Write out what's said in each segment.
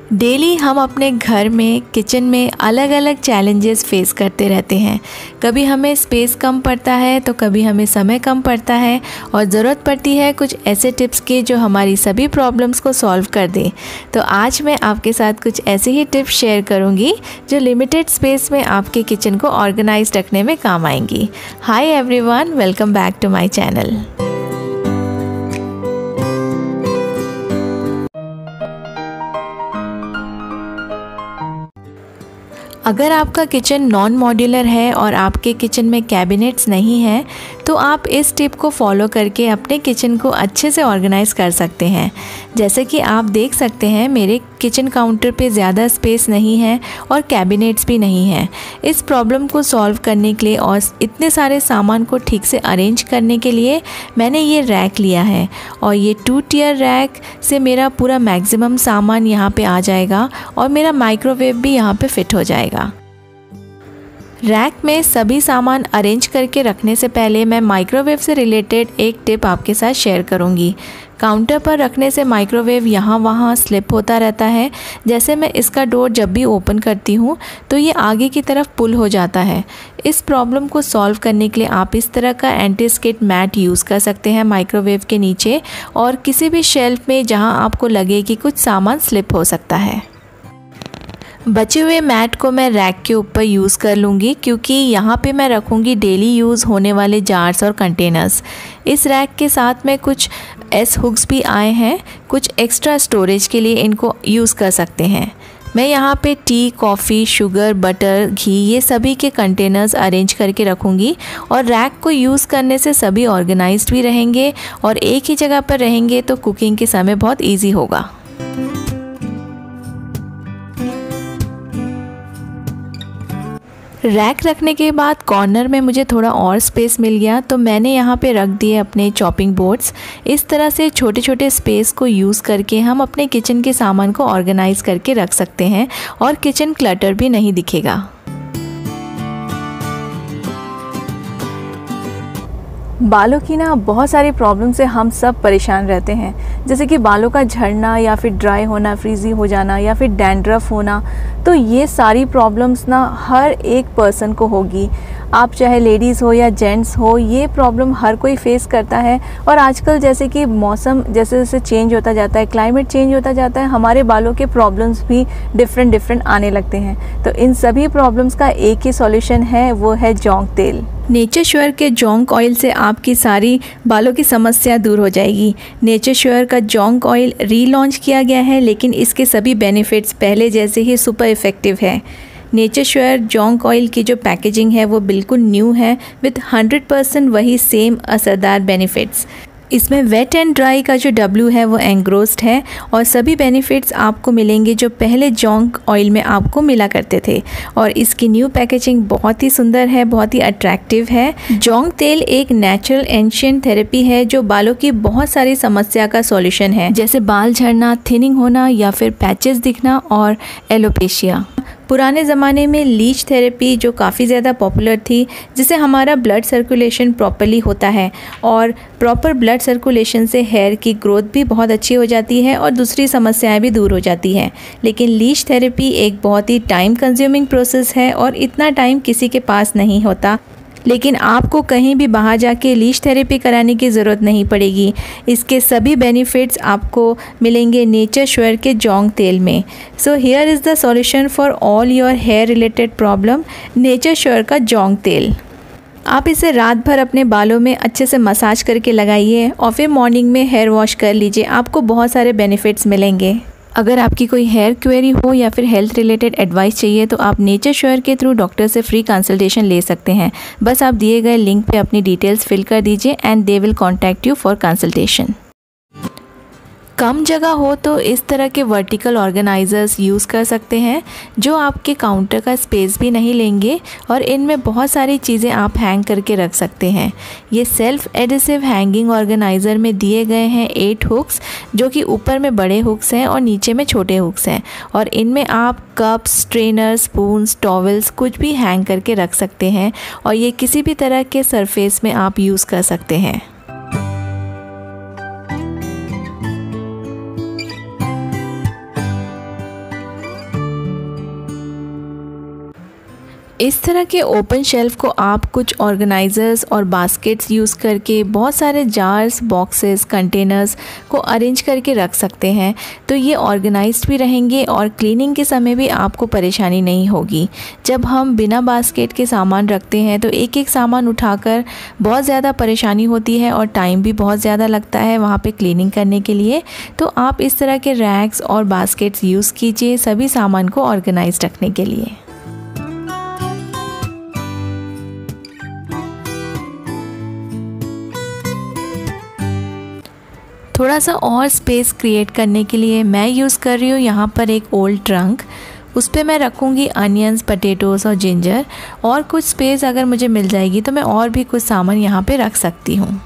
Daily हम अपने घर में किचन में अलग अलग चैलेंजेस फेस करते रहते हैं। कभी हमें स्पेस कम पड़ता है तो कभी हमें समय कम पड़ता है और ज़रूरत पड़ती है कुछ ऐसे टिप्स की जो हमारी सभी प्रॉब्लम्स को सॉल्व कर दें। तो आज मैं आपके साथ कुछ ऐसे ही टिप्स शेयर करूंगी जो लिमिटेड स्पेस में आपके किचन को ऑर्गेनाइज रखने में काम आएंगी। Hi everyone, welcome back to my channel. अगर आपका किचन नॉन मॉड्यूलर है और आपके किचन में कैबिनेट्स नहीं हैं तो आप इस टिप को फॉलो करके अपने किचन को अच्छे से ऑर्गेनाइज़ कर सकते हैं। जैसे कि आप देख सकते हैं मेरे किचन काउंटर पे ज़्यादा स्पेस नहीं है और कैबिनेट्स भी नहीं हैं। इस प्रॉब्लम को सॉल्व करने के लिए और इतने सारे सामान को ठीक से अरेंज करने के लिए मैंने ये रैक लिया है और ये 2 टियर रैक से मेरा पूरा मैक्सिमम सामान यहाँ पे आ जाएगा और मेरा माइक्रोवेव भी यहाँ पे फिट हो जाएगा। रैक में सभी सामान अरेंज करके रखने से पहले मैं माइक्रोवेव से रिलेटेड एक टिप आपके साथ शेयर करूंगी। काउंटर पर रखने से माइक्रोवेव यहाँ वहाँ स्लिप होता रहता है। जैसे मैं इसका डोर जब भी ओपन करती हूँ तो ये आगे की तरफ पुल हो जाता है। इस प्रॉब्लम को सॉल्व करने के लिए आप इस तरह का एंटी स्किड मैट यूज़ कर सकते हैं माइक्रोवेव के नीचे और किसी भी शेल्फ में जहाँ आपको लगे कि कुछ सामान स्लिप हो सकता है। बचे हुए मैट को मैं रैक के ऊपर यूज़ कर लूँगी क्योंकि यहाँ पे मैं रखूँगी डेली यूज़ होने वाले जार्स और कंटेनर्स। इस रैक के साथ में कुछ एस हुक्स भी आए हैं, कुछ एक्स्ट्रा स्टोरेज के लिए इनको यूज़ कर सकते हैं। मैं यहाँ पे टी, कॉफ़ी, शुगर, बटर, घी ये सभी के कंटेनर्स अरेंज करके रखूँगी और रैक को यूज़ करने से सभी ऑर्गेनाइज्ड भी रहेंगे और एक ही जगह पर रहेंगे तो कुकिंग के समय बहुत ईजी होगा। रैक रखने के बाद कॉर्नर में मुझे थोड़ा और स्पेस मिल गया तो मैंने यहाँ पे रख दिए अपने चॉपिंग बोर्ड्स। इस तरह से छोटे छोटे स्पेस को यूज़ करके हम अपने किचन के सामान को ऑर्गेनाइज करके रख सकते हैं और किचन क्लटर भी नहीं दिखेगा। बालों की ना बहुत सारी प्रॉब्लम से हम सब परेशान रहते हैं, जैसे कि बालों का झड़ना या फिर ड्राई होना, फ्रीजी हो जाना या फिर डैंड्रफ होना। तो ये सारी प्रॉब्लम्स ना हर एक पर्सन को होगी, आप चाहे लेडीज़ हो या जेंट्स हो, ये प्रॉब्लम हर कोई फेस करता है। और आजकल जैसे कि मौसम जैसे जैसे चेंज होता जाता है, क्लाइमेट चेंज होता जाता है, हमारे बालों के प्रॉब्लम्स भी डिफरेंट आने लगते हैं। तो इन सभी प्रॉब्लम्स का एक ही सॉल्यूशन है, वो है जोंक तेल। नेचर श्योर के जोंक ऑयल से आपकी सारी बालों की समस्या दूर हो जाएगी। नेचर श्योर का जोंक ऑयल रीलॉन्च किया गया है लेकिन इसके सभी बेनिफिट्स पहले जैसे ही सुपर इफ़ेक्टिव है। नेचर श्योर जोंक ऑयल की जो पैकेजिंग है वो बिल्कुल न्यू है विद 100% वही सेम असरदार बेनिफिट्स। इसमें वेट एंड ड्राई का जो W है वो एंग्रोस्ड है और सभी बेनिफिट्स आपको मिलेंगे जो पहले जोंक ऑयल में आपको मिला करते थे। और इसकी न्यू पैकेजिंग बहुत ही सुंदर है, बहुत ही अट्रैक्टिव है। जोंक तेल एक नेचुरल एंशिएंट थेरेपी है जो बालों की बहुत सारी समस्या का सॉल्यूशन है, जैसे बाल झड़ना, थिनिंग होना या फिर पैचेस दिखना और एलोपेशिया। पुराने ज़माने में लीच थेरेपी जो काफ़ी ज़्यादा पॉपुलर थी, जिससे हमारा ब्लड सर्कुलेशन प्रॉपर्ली होता है और प्रॉपर ब्लड सर्कुलेशन से हेयर की ग्रोथ भी बहुत अच्छी हो जाती है और दूसरी समस्याएं भी दूर हो जाती हैं। लेकिन लीच थेरेपी एक बहुत ही टाइम कंज्यूमिंग प्रोसेस है और इतना टाइम किसी के पास नहीं होता। लेकिन आपको कहीं भी बाहर जाके लीच थेरेपी कराने की ज़रूरत नहीं पड़ेगी। इसके सभी बेनिफिट्स आपको मिलेंगे नेचर श्योर के जोंक तेल में। So here is the solution for all your hair related problem, Nature Sure का जोंक तेल। आप इसे रात भर अपने बालों में अच्छे से मसाज करके लगाइए और फिर मॉर्निंग में हेयर वॉश कर लीजिए, आपको बहुत सारे बेनिफिट्स मिलेंगे। अगर आपकी कोई हेयर क्वेरी हो या फिर हेल्थ रिलेटेड एडवाइस चाहिए तो आप नेचर श्योर के थ्रू डॉक्टर से फ्री कंसल्टेशन ले सकते हैं। बस आप दिए गए लिंक पे अपनी डिटेल्स फिल कर दीजिए and they will contact you for consultation. कम जगह हो तो इस तरह के वर्टिकल ऑर्गेनाइजर्स यूज़ कर सकते हैं जो आपके काउंटर का स्पेस भी नहीं लेंगे और इनमें बहुत सारी चीज़ें आप हैंग करके रख सकते हैं। ये सेल्फ एडिसिव हैंगिंग ऑर्गेनाइज़र में दिए गए हैं 8 हुक्स, जो कि ऊपर में बड़े हुक्स हैं और नीचे में छोटे हुक्स हैं और इनमें आप कप्स, स्ट्रेनर, स्पून्स, टॉवल्स कुछ भी हैंग करके रख सकते हैं और ये किसी भी तरह के सरफेस में आप यूज़ कर सकते हैं। इस तरह के ओपन शेल्फ को आप कुछ ऑर्गेनाइजर्स और बास्केट्स यूज़ करके बहुत सारे जार्स, बॉक्सेस, कंटेनर्स को अरेंज करके रख सकते हैं। तो ये ऑर्गेनाइज्ड भी रहेंगे और क्लीनिंग के समय भी आपको परेशानी नहीं होगी। जब हम बिना बास्केट के सामान रखते हैं तो एक एक सामान उठाकर बहुत ज़्यादा परेशानी होती है और टाइम भी बहुत ज़्यादा लगता है वहाँ पे क्लीनिंग करने के लिए। तो आप इस तरह के रैक्स और बास्केट्स यूज़ कीजिए सभी सामान को ऑर्गेनाइज रखने के लिए। थोड़ा सा और स्पेस क्रिएट करने के लिए मैं यूज़ कर रही हूँ यहाँ पर एक ओल्ड ट्रंक। उस पर मैं रखूँगी अनियंस, पटेटोज़ और जिंजर, और कुछ स्पेस अगर मुझे मिल जाएगी तो मैं और भी कुछ सामान यहाँ पे रख सकती हूँ।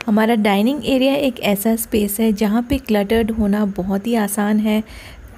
हमारा डाइनिंग एरिया एक ऐसा स्पेस है जहाँ पे क्लटर्ड होना बहुत ही आसान है।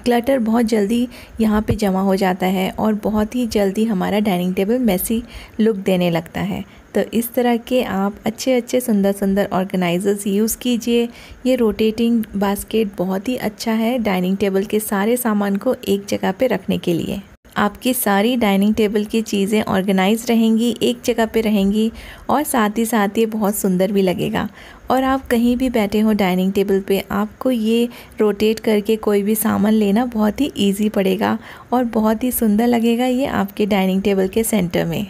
क्लटर बहुत जल्दी यहाँ पे जमा हो जाता है और बहुत ही जल्दी हमारा डाइनिंग टेबल मेसी लुक देने लगता है। तो इस तरह के आप अच्छे अच्छे सुंदर सुंदर ऑर्गेनाइजर्स यूज़ कीजिए। ये रोटेटिंग बास्केट बहुत ही अच्छा है डाइनिंग टेबल के सारे सामान को एक जगह पे रखने के लिए। आपकी सारी डाइनिंग टेबल की चीज़ें ऑर्गेनाइज रहेंगी, एक जगह पे रहेंगी और साथ ही बहुत सुंदर भी लगेगा। और आप कहीं भी बैठे हो डाइनिंग टेबल पे, आपको ये रोटेट करके कोई भी सामान लेना बहुत ही इजी पड़ेगा और बहुत ही सुंदर लगेगा ये आपके डाइनिंग टेबल के सेंटर में।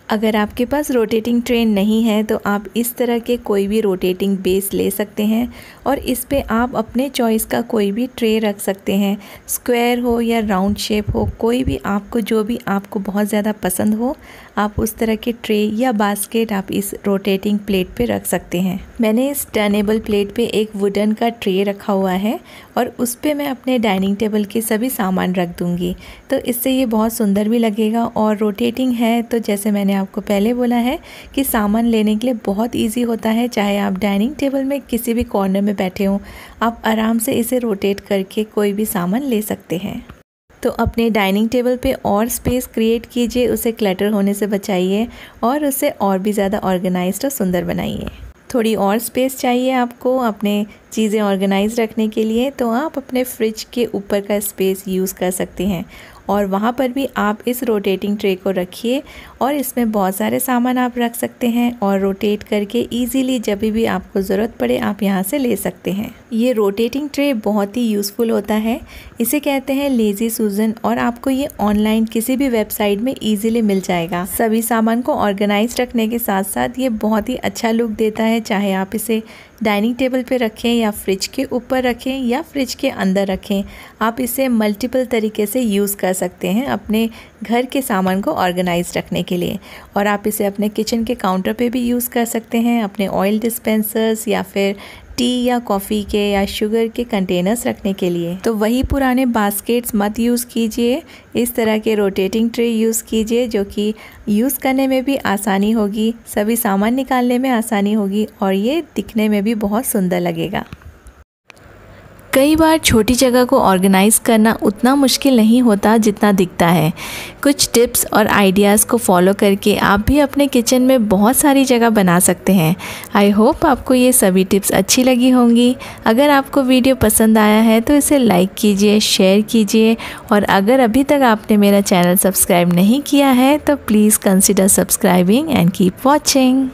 अगर आपके पास रोटेटिंग ट्रे नहीं है तो आप इस तरह के कोई भी रोटेटिंग बेस ले सकते हैं और इस पे आप अपने चॉइस का कोई भी ट्रे रख सकते हैं। स्क्वायर हो या राउंड शेप हो, कोई भी आपको जो भी आपको बहुत ज़्यादा पसंद हो, आप उस तरह के ट्रे या बास्केट आप इस रोटेटिंग प्लेट पे रख सकते हैं। मैंने इस टर्नेबल प्लेट पे एक वुडन का ट्रे रखा हुआ है और उस पे मैं अपने डाइनिंग टेबल के सभी सामान रख दूँगी। तो इससे ये बहुत सुंदर भी लगेगा और रोटेटिंग है तो जैसे मैंने आपको पहले बोला है कि सामान लेने के लिए बहुत इजी होता है। चाहे आप डाइनिंग टेबल में किसी भी कॉर्नर में बैठे हों, आप आराम से इसे रोटेट करके कोई भी सामान ले सकते हैं। तो अपने डाइनिंग टेबल पे और स्पेस क्रिएट कीजिए, उसे क्लटर होने से बचाइए और उसे और भी ज़्यादा ऑर्गेनाइज्ड और सुंदर बनाइए। थोड़ी और स्पेस चाहिए आपको अपने चीज़ें ऑर्गेनाइज रखने के लिए, तो आप अपने फ्रिज के ऊपर का स्पेस यूज़ कर सकते हैं और वहाँ पर भी आप इस रोटेटिंग ट्रे को रखिए और इसमें बहुत सारे सामान आप रख सकते हैं और रोटेट करके इजीली जब भी आपको ज़रूरत पड़े आप यहाँ से ले सकते हैं। ये रोटेटिंग ट्रे बहुत ही यूज़फुल होता है, इसे कहते हैं लेज़ी सूजन और आपको ये ऑनलाइन किसी भी वेबसाइट में इजीली मिल जाएगा। सभी सामान को ऑर्गेनाइज रखने के साथ साथ ये बहुत ही अच्छा लुक देता है, चाहे आप इसे डाइनिंग टेबल पे रखें या फ्रिज के ऊपर रखें या फ्रिज के अंदर रखें। आप इसे मल्टीपल तरीके से यूज़ कर सकते हैं अपने घर के सामान को ऑर्गेनाइज रखने के लिए। और आप इसे अपने किचन के काउंटर पे भी यूज़ कर सकते हैं, अपने ऑयल डिस्पेंसर्स या फिर टी या कॉफ़ी के या शुगर के कंटेनर्स रखने के लिए। तो वही पुराने बास्केट्स मत यूज़ कीजिए, इस तरह के रोटेटिंग ट्रे यूज़ कीजिए जो कि यूज़ करने में भी आसानी होगी, सभी सामान निकालने में आसानी होगी और ये दिखने में भी बहुत सुंदर लगेगा। कई बार छोटी जगह को ऑर्गेनाइज़ करना उतना मुश्किल नहीं होता जितना दिखता है। कुछ टिप्स और आइडियाज़ को फॉलो करके आप भी अपने किचन में बहुत सारी जगह बना सकते हैं। आई होप आपको ये सभी टिप्स अच्छी लगी होंगी। अगर आपको वीडियो पसंद आया है तो इसे लाइक कीजिए, शेयर कीजिए और अगर अभी तक आपने मेरा चैनल सब्सक्राइब नहीं किया है तो please consider subscribing and keep watching.